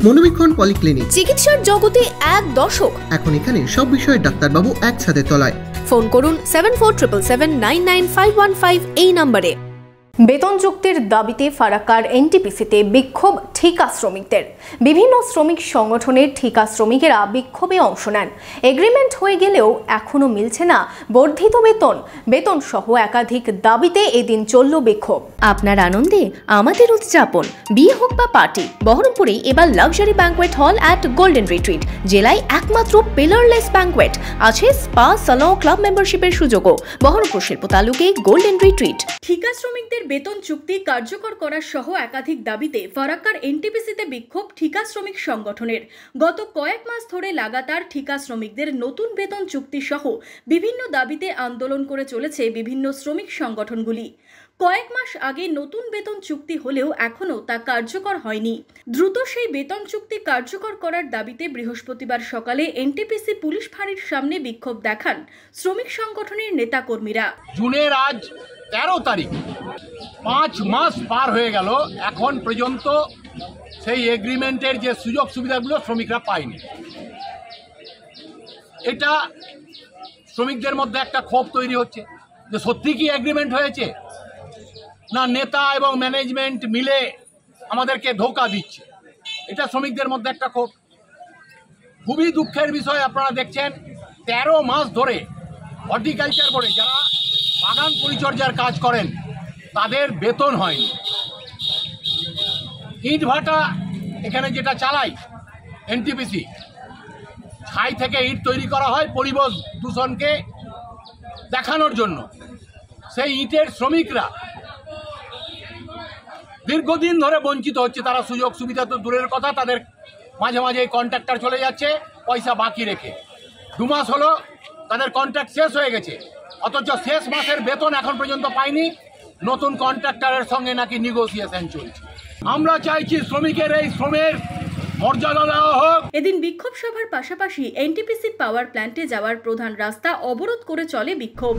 মনোবীক্ষণ polyclinic, চিকিৎসার জগতে এক দশক। এখন এখানে সব বিষয়ে ডাক্তারবাবু একসাথে তলায়। ফোন করুন 7477999515 এই নম্বরে। বেতন চুক্তির দাবিতে ফারাক্কার এনটিপিসিতে বিক্ষোভ ঠিকা শ্রমিকদের। বিভিন্ন শ্রমিক সংগঠনের ঠিকা শ্রমিকেরা বিক্ষোভে অংশ নেন। এগ্রিমেন্ট হয়ে গেলেও এখনো মিলছে না বর্ধিত বেতন সহ একাধিক দাবিতে এদিন চলল বিক্ষোভ। আপনার আনন্দে আমাদের উদযাপন। বিয়ে হোক বা পার্টি, বহরমপুরে এবার luxury banquet hall at golden retreat. জেলায় একমাত্র পিলারলেস ব্যাঙ্কোয়েট, আছে স্পা, সালন, ক্লাব মেম্বারশিপের সুযোগও। বহরমপুর শিল্প তালুকে গোল্ডেন রিট্রিট। ঠিকা শ্রমিকদের বেতন চুক্তি কার্যকর করার সহ একাধিক দাবিতে ফারাক্কার এনটিপিসিতে বিক্ষোভ ঠিকা শ্রমিক সংগঠনের। গত কয়েক মাস ধরে লাগাতার ঠিকা শ্রমিকদের নতুন বেতন চুক্তি সহ বিভিন্ন দাবিতে আন্দোলন করে চলেছে বিভিন্ন শ্রমিক সংগঠনগুলি। কয়েক মাস আগে নতুন বেতন চুক্তি হলেও এখনও তা কার্যকর হয়নি। দ্রুত সেই বেতন চুক্তি কার্যকর করার দাবিতে বৃহস্পতিবার সকালে এনটিপিসি পুলিশ ফাঁড়ির সামনে বিক্ষোভ দেখান শ্রমিক সংগঠনের নেতাকর্মীরা। জুনের আজ 13 তারিখ, 5 মাস পার হয়ে গেল, এখন পর্যন্ত সেই এগ্রিমেন্টের যে সুযোগ সুবিধাগুলো শ্রমিকরা পায়নি। এটা শ্রমিকদের মধ্যে একটা ক্ষোভ তৈরি হচ্ছে যে সত্যি কি এগ্রিমেন্ট হয়েছে, না নেতা এবং ম্যানেজমেন্ট মিলে আমাদেরকে ধোঁকা দিচ্ছে। এটা শ্রমিকদের মধ্যে একটা ক্ষোভ। খুবই দুঃখের বিষয়, আপনারা দেখছেন 13 মাস ধরে হর্টিকালচার বোর্ডে যারা বাগান পরিচর্যার কাজ করেন তাদের বেতন হয়নি। ইট ভাটা এখানে যেটা চালাই এনটিপিসি, ছাই থেকে ইট তৈরি করা হয় পরিবেশ দূষণকে দেখানোর জন্য। সেই ইটের শ্রমিকরা দীর্ঘদিন ধরে বঞ্চিত হচ্ছে। তারা সুযোগ সুবিধা তো দূরের কথা, তাদের মাঝে মাঝে কন্ট্রাক্টর চলে যাচ্ছে পয়সা বাকি রেখে। 2 মাস হলো তাদের কন্ট্রাক্ট শেষ হয়ে গেছে, অথচ শেষ মাসের বেতন এখন পর্যন্ত পায়নি। নতুন কন্ট্রাক্টরের সঙ্গে নাকি নেগোসিয়েশন চলছে। আমরা চাইছি শ্রমিকের এই শ্রমের মর্যাদা দেওয়া হোক। এদিন বিক্ষোভ সভার পাশাপাশি এনটিপিসি পাওয়ার প্ল্যান্টে যাওয়ার প্রধান রাস্তা অবরোধ করে চলে বিক্ষোভ।